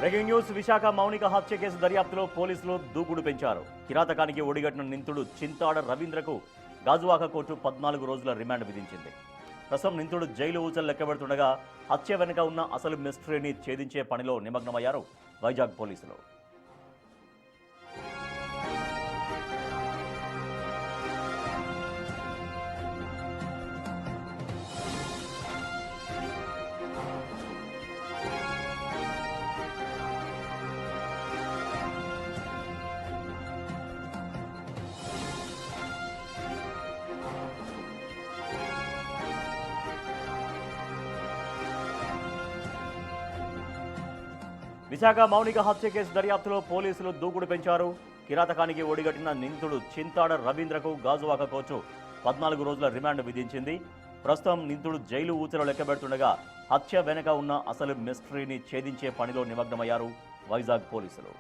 Breaking news. Visakha Mounika హత్య case దర్యాప్తులో పోలీసులు దూకుడు పెంచారు. కిరాతకానికి ఒడిగట్టిన నిందితుడు చింతాడ రవీంద్రకు గాజువాక కోర్టు 14 రోజుల రిమాండ్ విధించింది. ప్రస్తుతం నిందితుడు జైలు ఊచలు లెక్కబెడుతుండగా హత్య వెనుక ఉన్న అసలు మిస్టరీని ఛేదించే పనిలో నిమగ్నమయ్యారు వైజాగ్ పోలీసులు. విశాఖ మౌనిక హత్య కేసు దర్యాప్తులో పోలీసులు దూకుడు పెంచారు. కిరాతకానికి ఒడిగట్టిన నిందితుడు చింతాడ రవీంద్రకు గాజువాక కోర్టు 14 రోజుల రిమాండ్ విధించింది. ప్రస్తుతం నిందితుడు జైలు ఊచలు లెక్కబెడుతుండగా హత్య వెనుక ఉన్న అసలు మిస్టరీని ఛేదించే పనిలో నిమగ్నమయ్యారు వైజాగ్ పోలీసులు.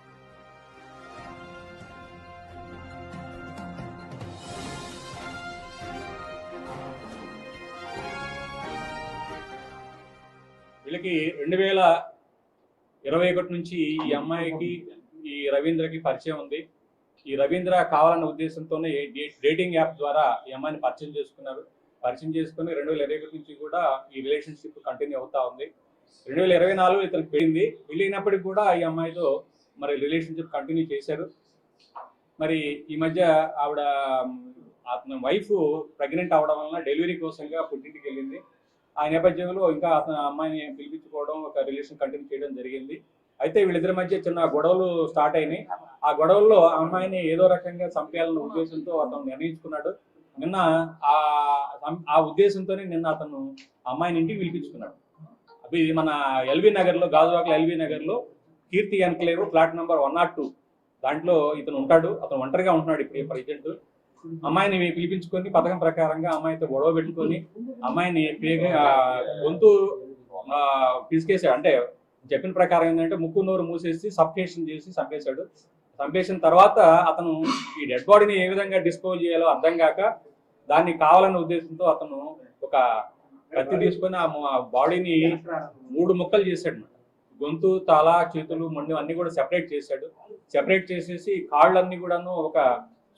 వీళ్ళకి 2021 నుంచి ఈ అమ్మాయికి ఈ రవీంద్రకి పరిచయం ఉంది. ఈ రవీంద్ర కావాలన్న ఉద్దేశంతోనే డేటింగ్ యాప్ ద్వారా ఈ అమ్మాయిని పరిచయం చేసుకున్నారు. పరిచయం చేసుకుని 2021 నుంచి కూడా ఈ రిలేషన్షిప్ కంటిన్యూ అవుతా ఉంది. 2024 ఇతనికి పెళ్ళింది. పెళ్ళినప్పటికి కూడా ఈ అమ్మాయితో మరి రిలేషన్షిప్ కంటిన్యూ చేశారు. మరి ఈ మధ్య ఆవిడ అతని వైఫ్ ప్రెగ్నెంట్ అవడం వలన డెలివరీ కోసంగా పుట్టింటికి వెళ్ళింది. ఆ నేపథ్యంలో ఇంకా అతను అమ్మాయిని పిలిపించుకోవడం, ఒక రిలేషన్ కంటిన్యూ చేయడం జరిగింది. అయితే వీళ్ళిద్దరి మధ్య చిన్న గొడవలు స్టార్ట్ అయినాయి. ఆ గొడవల్లో ఆ అమ్మాయిని ఏదో రకంగా చంపేయాలన్న ఉద్దేశంతో అతను నిర్ణయించుకున్నాడు. నిన్న ఆ ఉద్దేశంతోనే నిన్న అతను అమ్మాయిని ఇంటికి పిలిపించుకున్నాడు. అవి మన ఎల్వి నగర్లో, గాజువాకలో ఎల్వి నగర్లో కీర్తి ఎన్క్లేవ్ ఫ్లాట్ నెంబర్ 102 దాంట్లో ఇతను ఉంటాడు. అతను ఒంటరిగా ఉంటున్నాడు ఇప్పుడు ప్రజెంట్. అమ్మాయిని పిలిపించుకొని పథకం ప్రకారంగా అమ్మాయితో గొడవ పెట్టుకొని అమ్మాయిని గొంతు పిసికేసాడు. అంటే చెప్పిన ప్రకారం ఏంటంటే ముక్కు నోరు మూసేసి సఫికేషన్ చేసి చంపేశాడు. చంపేసిన తర్వాత అతను ఈ డెడ్ బాడీని ఏ విధంగా డిస్పోజ్ చేయాలో అర్థం కాక దాన్ని కావాలన్న ఉద్దేశంతో అతను ఒక కత్తి తీసుకొని ఆ బాడీని 3 ముక్కలు చేశాడు. గొంతు, తల, చేతులు, మొండి అన్ని కూడా సెపరేట్ చేశాడు. సెపరేట్ చేసేసి కాళ్ళన్నీ కూడాను ఒక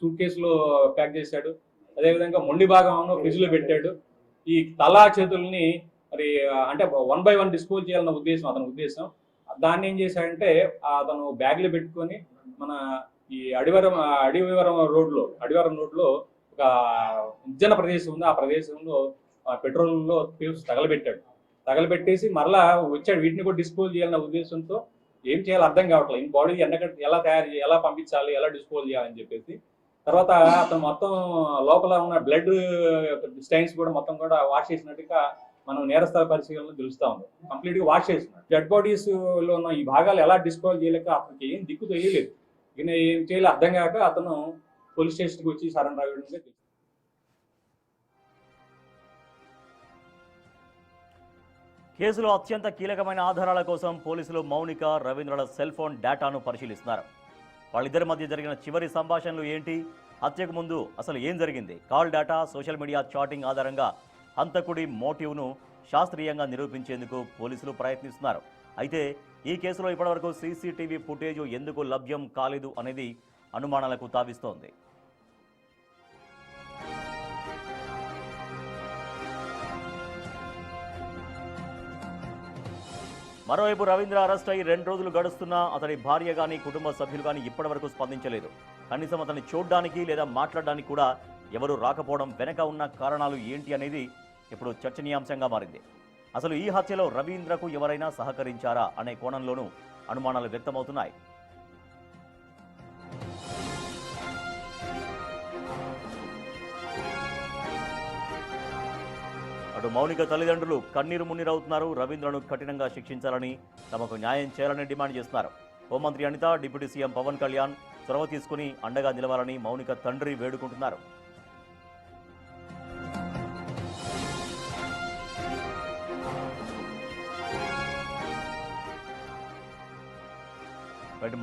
సూట్ కేసులో ప్యాక్ చేశాడు. అదేవిధంగా మొండి భాగం ఫ్రిడ్జ్ లో పెట్టాడు. ఈ తల, చేతుల్ని మరి అంటే 1 by 1 డిస్పోజ్ చేయాలన్న ఉద్దేశం అతని ఉద్దేశం. దాన్ని ఏం చేశాడంటే అతను బ్యాగ్లో పెట్టుకొని మన ఈ అడివరం రోడ్లో ఒక నిర్జన ప్రదేశం ఉంది. ఆ ప్రదేశంలో పెట్రోల్లో తగలబెట్టాడు. తగలబెట్టేసి మరలా వచ్చాడు. వీటిని కూడా డిస్పోజ్ చేయాలన్న ఉద్దేశంతో ఏం చేయాలో అర్థం కావట్లేదు. ఈ బాడీ ఎలా తయారు చేయాలి, ఎలా పంపించాలి, ఎలా డిస్పోజ్ చేయాలని చెప్పేసి తర్వాత అతను మొత్తం లోపల ఉన్న బ్లడ్ స్టైన్స్ కూడా మొత్తం కూడా వాష్ చేసినట్టుగా మనం నేరస్థల పరిశీలనలో తెలుస్తా ఉంది. కంప్లీట్ గా వాష్ చేసినాడు. డెడ్ బాడీస్ లో ఉన్న ఈ భాగాలు ఎలా డిస్పోజ్ చేయలేక అతనికి ఏం దిక్కు తెలియలేదు. ఈయన ఏం చేయాలి అర్థం కాక అతను పోలీస్ స్టేషన్కి వచ్చి సరెండర్ అవ్వడం. కేసులో అత్యంత కీలకమైన ఆధారాల కోసం పోలీసులు మౌనిక, రవీంద్రల సెల్ ఫోన్ డేటాను పరిశీలిస్తున్నారు. వాళ్ళిద్దరి మధ్య జరిగిన చివరి సంభాషణలు ఏంటి, హత్యకు ముందు అసలు ఏం జరిగింది, call data, social media chatting ఆధారంగా హంతకుడి మోటివ్ను శాస్త్రీయంగా నిరూపించేందుకు పోలీసులు ప్రయత్నిస్తున్నారు. అయితే ఈ కేసులో ఇప్పటివరకు సీసీటీవీ ఫుటేజ్ ఎందుకు లభ్యం కాలేదు అనేది అనుమానాలకు తావిస్తోంది. మరోవైపు రవీంద్ర అరెస్ట్ అయి 2 రోజులు గడుస్తున్నా అతని భార్య కానీ కుటుంబ సభ్యులు కానీ ఇప్పటివరకు స్పందించలేదు. కనీసం అతన్ని చూడ్డానికి లేదా మాట్లాడడానికి కూడా ఎవరూ రాకపోవడం వెనక ఉన్న కారణాలు ఏంటి అనేది ఇప్పుడు చర్చనీయాంశంగా మారింది. అసలు ఈ హత్యలో రవీంద్రకు ఎవరైనా సహకరించారా అనే కోణంలోనూ అనుమానాలు వ్యక్తమవుతున్నాయి. అటు మౌనిక తల్లిదండ్రులు కన్నీరు మున్నీరవుతున్నారు. రవీంద్రను కఠినంగా శిక్షించాలని, తమకు న్యాయం చేయాలని డిమాండ్ చేస్తున్నారు. హోంమంత్రి అనిత, డిప్యూటీ సీఎం పవన్ కళ్యాణ్ చొరవ తీసుకుని అండగా నిలవాలని మౌనిక తండ్రి వేడుకుంటున్నారు.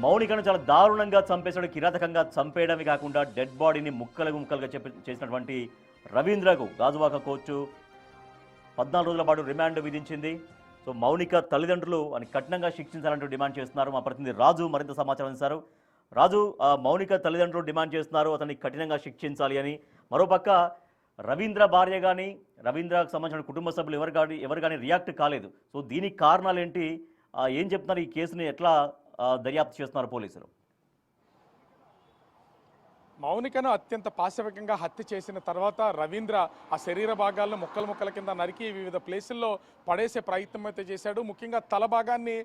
మౌనికను చాలా దారుణంగా చంపేశాడు. కిరాతకంగా చంపేయడమే కాకుండా డెడ్ బాడీని ముక్కలుగా చేసినటువంటి రవీంద్రకు గాజువాక కోర్టు 14 రోజుల పాటు రిమాండ్ విధించింది. సో మౌనిక తల్లిదండ్రులు అని కఠినంగా శిక్షించాలంటూ డిమాండ్ చేస్తున్నారు. మా ప్రతినిధి రాజు మరింత సమాచారం అందిస్తారు. రాజు, మౌనిక తల్లిదండ్రులు డిమాండ్ చేస్తున్నారు అతన్ని కఠినంగా శిక్షించాలి అని. మరోపక్క రవీంద్ర భార్య కానీ రవీంద్రకు సంబంధించిన కుటుంబ సభ్యులు ఎవరు కానీ రియాక్ట్ కాలేదు. సో దీనికి కారణాలు ఏంటి? ఏం చెప్తున్నారు? ఈ కేసుని ఎట్లా దర్యాప్తు చేస్తున్నారు పోలీసులు? మౌనికను అత్యంత పాశవికంగా హత్య చేసిన తర్వాత రవీంద్ర ఆ శరీర భాగాలను ముక్కల కింద నరికి వివిధ ప్లేసుల్లో పడేసే ప్రయత్నం అయితే చేశాడు. ముఖ్యంగా తల భాగాన్ని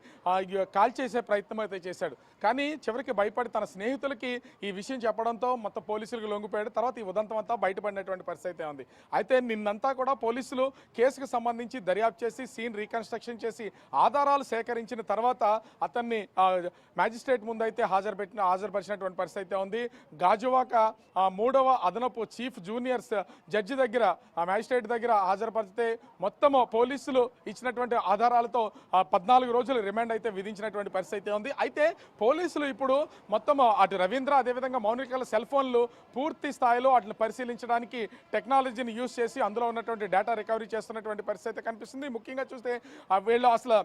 కాల్చేసే ప్రయత్నం అయితే చేశాడు. కానీ చివరికి భయపడి తన స్నేహితులకి ఈ విషయం చెప్పడంతో మొత్తం పోలీసులకు లొంగిపోయాడు. తర్వాత ఈ ఉదంతం అంతా బయటపడినటువంటి పరిస్థితి అయితే ఉంది. అయితే నిన్నంతా కూడా పోలీసులు కేసుకు సంబంధించి దర్యాప్తు చేసి సీన్ రీకన్స్ట్రక్షన్ చేసి ఆధారాలు సేకరించిన తర్వాత అతన్ని మ్యాజిస్ట్రేట్ ముందు అయితే హాజరుపరిచినటువంటి పరిస్థితి అయితే ఉంది. గాజువాక 3వ అదనపు చీఫ్ జూనియర్స్ జడ్జి దగ్గర మ్యాజిస్ట్రేట్ దగ్గర హాజరుపరిస్తే మొత్తము పోలీసులు ఇచ్చినటువంటి ఆధారాలతో 14 రోజులు రిమాండ్ అయితే విధించినటువంటి పరిస్థితి ఉంది. అయితే పోలీసులు ఇప్పుడు మొత్తం అటు రవీంద్ర అదేవిధంగా మౌనికల సెల్ ఫోన్లు పూర్తి స్థాయిలో వాటిని పరిశీలించడానికి టెక్నాలజీని యూజ్ చేసి అందులో ఉన్నటువంటి డేటా రికవరీ చేస్తున్నటువంటి పరిస్థితి కనిపిస్తుంది. ముఖ్యంగా చూస్తే వీళ్ళు అసలు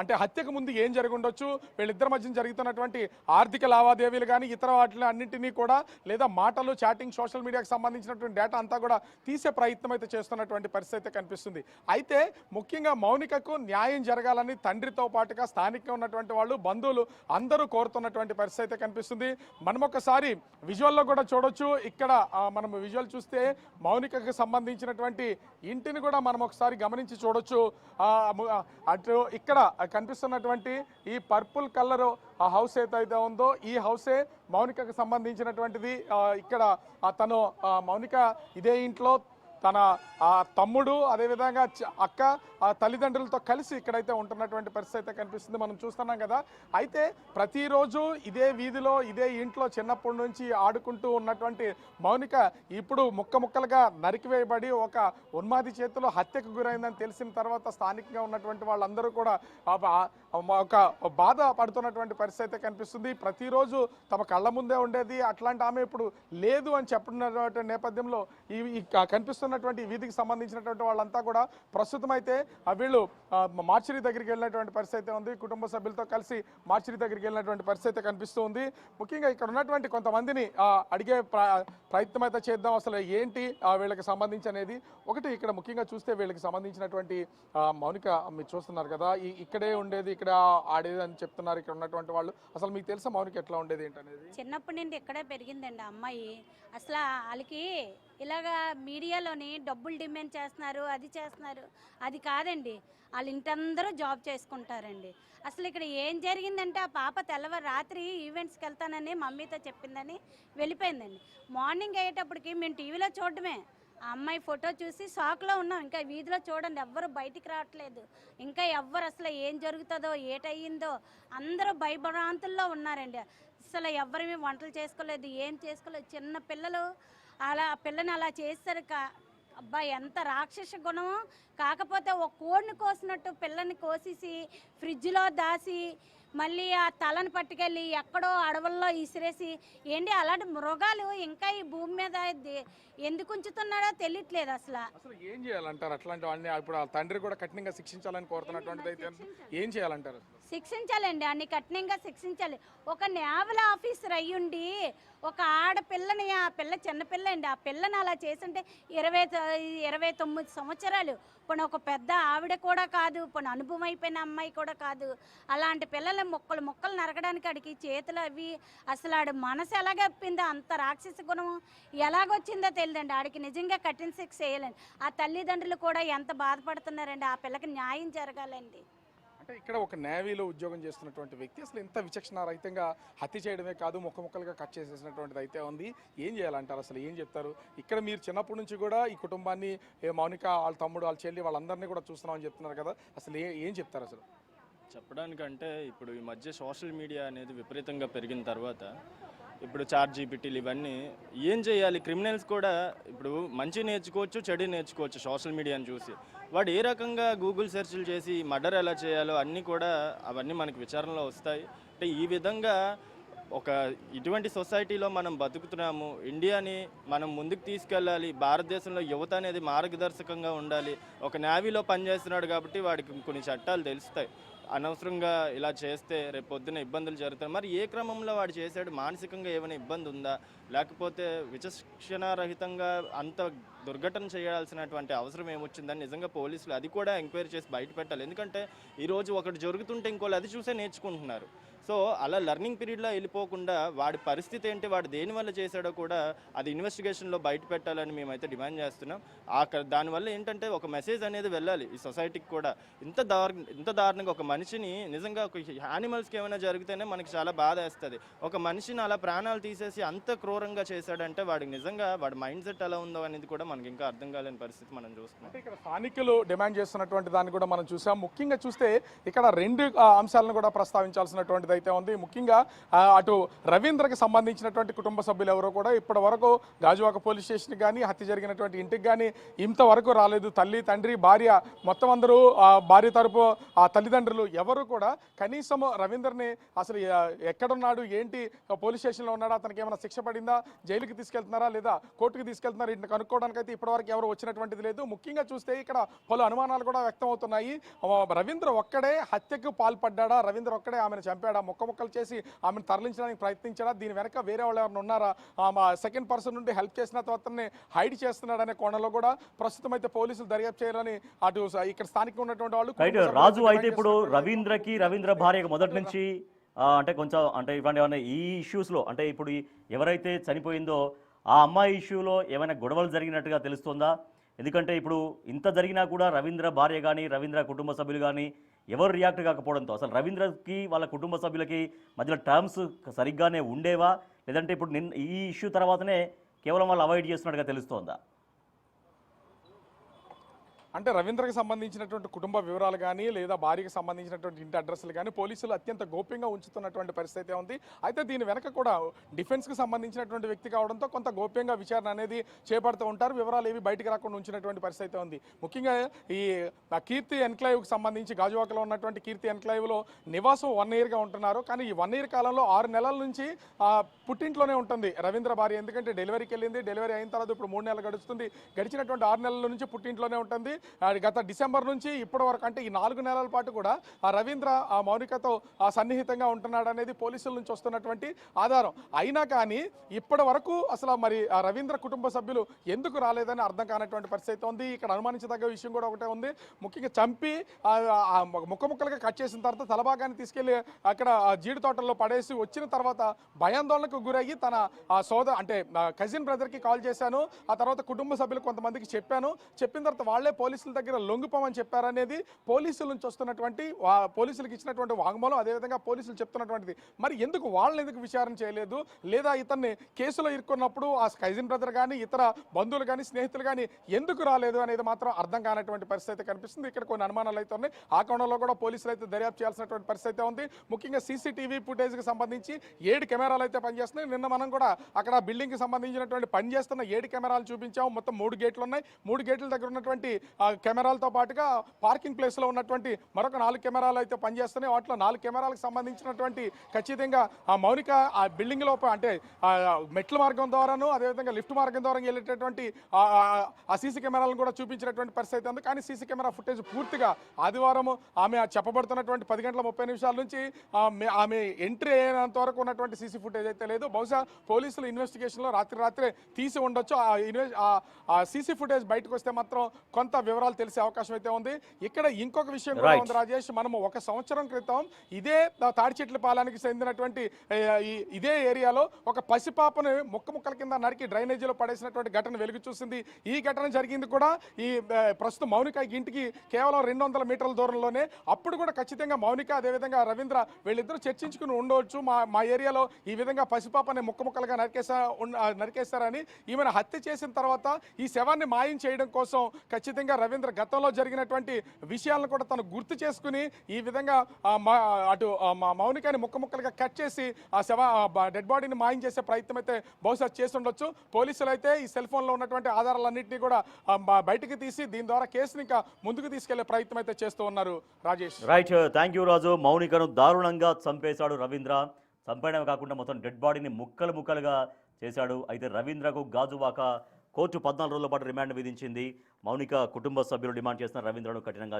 అంటే హత్యకు ముందు ఏం జరిగి ఉండొచ్చు, వీళ్ళిద్దరి మధ్య జరుగుతున్నటువంటి ఆర్థిక లావాదేవీలు కానీ ఇతర వాటిని అన్నింటినీ కూడా లేదా మాటలు చాటింగ్ సోషల్ మీడియాకి సంబంధించినటువంటి డేటా అంతా కూడా తీసే ప్రయత్నం అయితే చేస్తున్నటువంటి పరిస్థితి కనిపిస్తుంది. అయితే ముఖ్యంగా మౌనికకు న్యాయం జరగాలని తండ్రితో పాటుగా స్థానికంగా ఉన్నటువంటి వాళ్ళు బంధువులు అందరూ కోరుతున్నటువంటి పరిస్థితి కనిపిస్తుంది. మనం ఒకసారి విజువల్లో కూడా చూడొచ్చు. ఇక్కడ మనం విజువల్ చూస్తే మౌనికకు సంబంధించినటువంటి ఇంటిని కూడా మనం ఒకసారి గమనించి చూడొచ్చు. అటు ఇక్కడ కనిపిస్తున్నటువంటి ఈ పర్పుల్ కలర్ ఆ హౌస్ ఏదైతే ఉందో ఈ హౌసే మౌనికకు సంబంధించినటువంటిది. ఇక్కడ తను మౌనిక ఇదే ఇంట్లో తన తమ్ముడు అదేవిధంగా అక్క తల్లిదండ్రులతో కలిసి ఇక్కడైతే ఉంటున్నటువంటి పరిస్థితి అయితే కనిపిస్తుంది. మనం చూస్తున్నాం కదా. అయితే ప్రతిరోజు ఇదే వీధిలో ఇదే ఇంట్లో చిన్నప్పటి నుంచి ఆడుకుంటూ ఉన్నటువంటి మౌనిక ఇప్పుడు ముక్కలుగా నరికివేయబడి ఒక ఉన్మాది చేతిలో హత్యకు గురైందని తెలిసిన తర్వాత స్థానికంగా ఉన్నటువంటి వాళ్ళందరూ కూడా ఒక బాధ పడుతున్నటువంటి పరిస్థితి కనిపిస్తుంది. ప్రతిరోజు తమ కళ్ళ ముందే ఉండేది అట్లాంటి ఆమె ఇప్పుడు లేదు అని చెప్పినటువంటి నేపథ్యంలో ఈ కనిపిస్తున్నటువంటి వీధికి సంబంధించినటువంటి వాళ్ళంతా కూడా ప్రస్తుతం అయితే వీళ్ళు మార్చిరి దగ్గరికి వెళ్ళినటువంటి పరిస్థితి ఉంది. కుటుంబ సభ్యులతో కలిసి మార్చిరి దగ్గరికి వెళ్ళినటువంటి పరిస్థితి కనిపిస్తూ ఉంది. ముఖ్యంగా ఇక్కడ ఉన్నటువంటి కొంతమందిని అడిగే ప్రయత్నం అయితే చేద్దాం. అసలు ఏంటి వీళ్ళకి సంబంధించి అనేది. ఒకటి ఇక్కడ ముఖ్యంగా చూస్తే వీళ్ళకి సంబంధించినటువంటి మౌనిక మీరు చూస్తున్నారు కదా, ఇక్కడే ఉండేది ఇక్కడ ఆడేది అని చెప్తున్నారు ఇక్కడ ఉన్నటువంటి వాళ్ళు. అసలు మీకు తెలుసా మౌనిక ఎట్లా ఉండేది ఏంటనేది? చిన్నప్పటి నుండి ఇక్కడే పెరిగిందండి అమ్మాయి. అసలు వాళ్ళకి ఇలాగా మీడియాలోని డబ్బులు డిమాండ్ చేస్తున్నారు, అది చేస్తున్నారు. అది కాదండి, వాళ్ళ ఇంటందరూ జాబ్ చేసుకుంటారండి. అసలు ఇక్కడ ఏం జరిగిందంటే ఆ పాప రాత్రి ఈవెంట్స్కి వెళ్తానని మమ్మీతో చెప్పిందని వెళ్ళిపోయిందండి. మార్నింగ్ అయ్యేటప్పటికి మేము టీవీలో చూడడమే. ఆ అమ్మాయి ఫోటో చూసి షాక్లో ఉన్నాం. ఇంకా వీధిలో చూడండి ఎవ్వరు బయటికి రావట్లేదు. ఇంకా ఎవ్వరు అసలు ఏం జరుగుతుందో ఏటయ్యిందో అందరూ భయభ్రాంతుల్లో ఉన్నారండి. అసలు ఎవరిని వంటలు చేసుకోలేదు, ఏం చేసుకోలేదు. చిన్న పిల్లలు పిల్లని అలా చేస్తారు. అబ్బా ఎంత రాక్షస గుణము. కాకపోతే ఒక కోడిని కోసినట్టు పిల్లని కోసేసి ఫ్రిడ్జ్లో దాసి మళ్ళీ ఆ తలను పట్టుకెళ్ళి ఎక్కడో అడవుల్లో ఇసిరేసి ఏంటి అలాంటి మృగాలు ఇంకా ఈ భూమి మీద ఎందుకు ఉంచుతున్నాడో తెలియట్లేదు. అసలు ఏం చేయాలంటారు అట్లాంటి వాళ్ళని? ఇప్పుడు తండ్రి కూడా కఠినంగా శిక్షించాలని కోరుతున్నటువంటిది అయితే ఏం చేయాలంటారు? శిక్షించాలండి, అన్ని కఠినంగా శిక్షించాలి. ఒక నేవల్ ఆఫీసర్ అయ్యుండి ఒక ఆడపిల్లని, ఆ పిల్ల చిన్నపిల్ల అండి, ఆ పిల్లని అలా చేస్తుంటే 29 సంవత్సరాలు. ఇప్పుడు ఒక పెద్ద ఆవిడ కూడా కాదు, ఇప్పుడు అనుభవం అయిపోయిన అమ్మాయి కూడా కాదు. అలాంటి పిల్లలు మొక్కలు నరకడానికి ఆడికి చేతులు అవి అసలు ఆడి మనసు ఎలాగప్పిందో, అంత రాక్షస గుణం ఎలాగొచ్చిందో తెలియదండి. ఆడికి నిజంగా కఠిన శిక్ష వేయాలండి. ఆ తల్లిదండ్రులు కూడా ఎంత బాధపడుతున్నారండి. ఆ పిల్లకి న్యాయం జరగాలండి. అంటే ఇక్కడ ఒక నేవీలో ఉద్యోగం చేస్తున్నటువంటి వ్యక్తి అసలు ఇంత విచక్షణారహితంగా హత్య చేయడమే కాదు ముక్కలుగా కట్ చేసేసినటువంటిది అయితే ఉంది. ఏం చేయాలంటారు? అసలు ఏం చెప్తారు? ఇక్కడ మీరు చిన్నప్పటి నుంచి కూడా ఈ కుటుంబాన్ని మౌనిక వాళ్ళ తమ్ముడు వాళ్ళ చెల్లి వాళ్ళందరినీ కూడా చూస్తున్నామని చెప్తున్నారు కదా, అసలు ఏం చెప్తారు? అసలు చెప్పడానికంటే ఇప్పుడు ఈ మధ్య సోషల్ మీడియా అనేది విపరీతంగా పెరిగిన తర్వాత ఇప్పుడు చాట్ జీపీటీలు ఇవన్నీ ఏం చేయాలి? క్రిమినల్స్ కూడా ఇప్పుడు మంచి నేర్చుకోవచ్చు, చెడు నేర్చుకోవచ్చు సోషల్ మీడియాని చూసి. వాడు ఏ రకంగా గూగుల్ సెర్చ్లు చేసి మర్డర్ ఎలా చేయాలో అన్నీ కూడా అవన్నీ మనకి విచారణలో వస్తాయి. అంటే ఈ విధంగా ఒక ఇటువంటి సొసైటీలో మనం బతుకుతున్నాము. ఇండియాని మనం ముందుకు తీసుకెళ్ళాలి. భారతదేశంలో యువత అనేది మార్గదర్శకంగా ఉండాలి. ఒక నేవీలో పనిచేస్తున్నాడు కాబట్టి వాడికి కొన్ని చట్టాలు తెలుస్తాయి. అనవసరంగా ఇలా చేస్తే రేపు పొద్దున ఇబ్బందులు జరుగుతాయి. మరి ఏ క్రమంలో వాడు చేశాడు? మానసికంగా ఏమైనా ఇబ్బంది ఉందా, లేకపోతే విచక్షణారహితంగా అంత దుర్ఘటన చేయాల్సినటువంటి అవసరం ఏమొచ్చిందని నిజంగా పోలీసులు అది కూడా ఎంక్వైరీ చేసి బయట పెట్టాలి. ఎందుకంటే ఈరోజు ఒకటి జరుగుతుంటే ఇంకోళ్ళు అది చూసే నేర్చుకుంటున్నారు. సో అలా లెర్నింగ్ పీరియడ్లో వెళ్ళిపోకుండా వాడి పరిస్థితి ఏంటి, వాడు దేనివల్ల చేశాడో కూడా అది ఇన్వెస్టిగేషన్లో బయట పెట్టాలని మేమైతే డిమాండ్ చేస్తున్నాం. దానివల్ల ఏంటంటే ఒక మెసేజ్ అనేది వెళ్ళాలి ఈ సొసైటీకి కూడా. ఇంత దారుణంగా ఒక మనిషిని నిజంగా ఒక యానిమల్స్కి ఏమైనా జరిగితేనే మనకి చాలా బాధ వేస్తుంది. ఒక మనిషిని అలా ప్రాణాలు తీసేసి అంత క్రూరంగా చేశాడంటే వాడికి నిజంగా వాడి మైండ్ సెట్ ఎలా ఉందో అనేది కూడా మనకి ఇంకా అర్థం కాలేని పరిస్థితి మనం చూస్తున్నాం. అంటే ఇక్కడ స్థానికులు డిమాండ్ చేస్తున్నటువంటి దాన్ని కూడా మనం చూసాం. ముఖ్యంగా చూస్తే ఇక్కడ రెండు అంశాలను కూడా ప్రస్తావించాల్సినటువంటిది అయితే ఉంది. ముఖ్యంగా అటు రవీంద్రకి సంబంధించినటువంటి కుటుంబ సభ్యులు ఎవరో కూడా ఇప్పటి వరకు గాజువాక పోలీస్ స్టేషన్కి కానీ హత్య జరిగినటువంటి ఇంటికి కానీ ఇంతవరకు రాలేదు. తల్లి, తండ్రి, భార్య మొత్తం అందరూ భార్య తరపు ఆ తల్లిదండ్రులు ఎవరు కూడా కనీసం రవీంద్రని అసలు ఎక్కడున్నాడు, ఏంటి, పోలీస్ స్టేషన్లో ఉన్నాడా, అతనికి ఏమైనా శిక్ష పడిందా, జైలుకి తీసుకెళ్తున్నారా లేదా కోర్టుకి తీసుకెళ్తున్నారా, ఇంటిని కనుక్కోవడానికి అయితే ఇప్పటివరకు ఎవరు వచ్చినటువంటిది లేదు. ముఖ్యంగా చూస్తే ఇక్కడ పలు అనుమానాలు కూడా వ్యక్తం అవుతున్నాయి. రవీంద్ర ఒక్కడే హత్యకు పాల్పడ్డా, రవీంద్ర ఒక్కడే ఆమెను చంపాడా, ముక్కలు చేసి ఆమెను తరలించడానికి ప్రయత్నించాడా, దీని వెనక వేరే వాళ్ళు ఎవరైనా ఉన్నారా, సెకండ్ పర్సన్ నుండి హెల్ప్ చేసిన అతన్ని హైడ్ చేస్తున్నాడనే కోణంలో కూడా ప్రస్తుతం అయితే పోలీసులు దర్యాప్తు చేయాలని అటు ఇక్కడ స్థానికంగా ఉన్నటువంటి వాళ్ళు రాజు అయితే ఇప్పుడు రవీంద్ర భార్యకు మొదటి నుంచి అంటే కొంచెం అంటే ఇవన్నీ ఈ ఇష్యూస్లో అంటే ఇప్పుడు ఎవరైతే చనిపోయిందో ఆ అమ్మాయి ఇష్యూలో ఏమైనా గొడవలు జరిగినట్టుగా తెలుస్తుందా? ఎందుకంటే ఇప్పుడు ఇంత జరిగినా కూడా రవీంద్ర భార్య కానీ రవీంద్ర కుటుంబ సభ్యులు కానీ ఎవరు రియాక్ట్ కాకపోవడంతో అసలు రవీంద్రకి వాళ్ళ కుటుంబ సభ్యులకి మధ్యలో టర్మ్స్ సరిగ్గానే ఉండేవా, లేదంటే ఇప్పుడు ఈ ఇష్యూ తర్వాతనే కేవలం వాళ్ళు అవాయిడ్ చేస్తున్నట్టుగా తెలుస్తోందా? అంటే రవీంద్రకి సంబంధించినటువంటి కుటుంబ వివరాలు కానీ లేదా భార్యకి సంబంధించినటువంటి ఇంటి అడ్రస్లు కానీ పోలీసులు అత్యంత గోప్యంగా ఉంచుతున్నటువంటి పరిస్థితి ఉంది. అయితే దీని వెనక కూడా డిఫెన్స్కి సంబంధించినటువంటి వ్యక్తి కావడంతో కొంత గోప్యంగా విచారణ అనేది చేపడుతూ ఉంటారు. వివరాలు ఏవి బయటకు రాకుండా ఉంచినటువంటి పరిస్థితి ఉంది. ముఖ్యంగా ఈ కీర్తి ఎన్క్లైవ్కి సంబంధించి గాజువాకలో ఉన్నటువంటి కీర్తి ఎన్క్లైవ్లో నివాసం 1 yearగా ఉంటున్నారు. కానీ ఈ 1 year కాలంలో 6 నెలల నుంచి పుట్టింట్లోనే ఉంటుంది రవీంద్ర భార్య. ఎందుకంటే డెలివరీకి వెళ్ళింది, డెలివరీ అయిన తర్వాత ఇప్పుడు 3 నెలలు గడుస్తుంది. గడిచినటువంటి 6 నెలల నుంచి పుట్టింట్లోనే ఉంటుంది. గత డిసెంబర్ నుంచి ఇప్పటి వరకు అంటే ఈ 4 నెలల పాటు కూడా ఆ రవీంద్ర ఆ మౌనికతో సన్నిహితంగా ఉంటున్నాడు అనేది పోలీసుల నుంచి వస్తున్నటువంటి ఆధారం. అయినా కానీ ఇప్పటి వరకు అసలు మరి ఆ రవీంద్ర కుటుంబ సభ్యులు ఎందుకు రాలేదని అర్థం కానటువంటి పరిస్థితి ఉంది. ఇక్కడ అనుమానించదగ్గ విషయం కూడా ఒకటే ఉంది. ముఖ్యంగా చంపి ముక్కలుగా కట్ చేసిన తర్వాత తలభాగాన్ని తీసుకెళ్లి అక్కడ జీడి తోటల్లో పడేసి వచ్చిన తర్వాత భయాందోళనకు గురయ్యి తన అంటే కజిన్ బ్రదర్కి కాల్ చేశాను, ఆ తర్వాత కుటుంబ సభ్యులు కొంతమందికి చెప్పాను, చెప్పిన తర్వాత వాళ్లే పోలీసుల దగ్గర లొంగిపోమని చెప్పారనేది పోలీసుల నుంచి వస్తున్నటువంటి పోలీసులకు ఇచ్చినటువంటి వాంగ్మూలం. అదేవిధంగా పోలీసులు చెప్తున్నటువంటిది. మరి ఎందుకు వాళ్ళని ఎందుకు విచారణ చేయలేదు, లేదా ఇతన్ని కేసులో ఇరుక్కున్నప్పుడు ఆ కజిన్ బ్రదర్ కానీ ఇతర బంధువులు కానీ స్నేహితులు కానీ ఎందుకు రాలేదు అనేది మాత్రం అర్థం కానటువంటి పరిస్థితి కనిపిస్తుంది. ఇక్కడ కొన్ని అనుమానాలు అయితే ఉన్నాయి. ఆ కోణంలో కూడా పోలీసులు అయితే దర్యాప్తు చేయాల్సినటువంటి పరిస్థితి ఉంది. ముఖ్యంగా సీసీటీవీ ఫుటేజ్కి సంబంధించి 7 కెమెరాలు అయితే పనిచేస్తున్నాయి. నిన్న మనం కూడా అక్కడ బిల్డింగ్కి సంబంధించినటువంటి పనిచేస్తున్న 7 కెమెరాలు చూపించాము. మొత్తం 3 గేట్లు ఉన్నాయి. 3 గేట్ల దగ్గర ఉన్నటువంటి కెమెరాలతో పాటుగా పార్కింగ్ ప్లేస్లో ఉన్నటువంటి మరొక 4 కెమెరాలు అయితే పనిచేస్తున్నాయి. వాటిలో 4 కెమెరాలకు సంబంధించినటువంటి ఖచ్చితంగా ఆ మౌనిక ఆ బిల్డింగ్ లోపల అంటే మెట్ల మార్గం ద్వారాను అదేవిధంగా లిఫ్ట్ మార్గం ద్వారా వెళ్ళేటటువంటి ఆ సీసీ కెమెరాలను కూడా చూపించినటువంటి పరిస్థితి ఉంది. కానీ సీసీ కెమెరా ఫుటేజ్ పూర్తిగా ఆదివారం ఆమె చెప్పబడుతున్నటువంటి 10:30 నుంచి ఆమె ఎంట్రీ అయినంత వరకు ఉన్నటువంటి సీసీ ఫుటేజ్ అయితే లేదు. బహుశా పోలీసులు ఇన్వెస్టిగేషన్లో రాత్రే తీసి ఉండొచ్చు. ఆ సీసీ ఫుటేజ్ బయటకు వస్తే మాత్రం కొంత వివరాలు తెలిసే అవకాశం అయితే ఉంది. ఇక్కడ ఇంకొక విషయం కూడా ఉంది రాజేష్. మనము 1 సంవత్సరం క్రితం ఇదే తాడిచెట్ల పాలానికి చెందినటువంటి ఇదే ఏరియాలో ఒక పసిపాపను ముక్కల కింద నరికి డ్రైనేజీలో పడేసినటువంటి ఘటన వెలుగు చూసింది. ఈ ఘటన జరిగింది కూడా ఈ ప్రస్తుతం మౌనిక ఇంటికి కేవలం 200 మీటర్ల దూరంలోనే. అప్పుడు కూడా ఖచ్చితంగా మౌనిక అదేవిధంగా రవీంద్ర వీళ్ళిద్దరూ చర్చించుకుని ఉండవచ్చు. మా ఏరియాలో ఈ విధంగా పసిపాపని ముక్కలుగా నరికేశారని, ఈమెను హత్య చేసిన తర్వాత ఈ శవాన్ని మాయం చేయడం కోసం ఖచ్చితంగా రవీంద్ర గతంలో జరిగినటువంటి విషయాలను కూడా తను గుర్తు చేసుకుని ఈ విధంగా అటు మౌనికని ముక్కలుగా కట్ చేసి ఆ డెడ్ బాడీని మాయం చేసే ప్రయత్నం అయితే బహుశా చేసి ఉండొచ్చు. పోలీసులు అయితే ఈ సెల్ ఫోన్లో ఉన్నటువంటి ఆధారాలన్నింటినీ కూడా బయటకు తీసి దీని ద్వారా కేసుని ఇంకా ముందుకు తీసుకెళ్లే ప్రయత్నం అయితే చేస్తూ ఉన్నారు రాజేష్. రైట్, థ్యాంక్ యూ రాజు. మౌనికను దారుణంగా చంపేశాడు రవీంద్ర. చంపేయడమే కాకుండా మొత్తం డెడ్ బాడీని ముక్కలు ముక్కలుగా చేశాడు. అయితే రవీంద్రకు గాజువాక కోర్టు 14 రోజుల పాటు రిమాండ్ విధించింది. మౌనిక కుటుంబ సభ్యులు డిమాండ్ చేస్తున్న రవీంద్రను కఠినంగా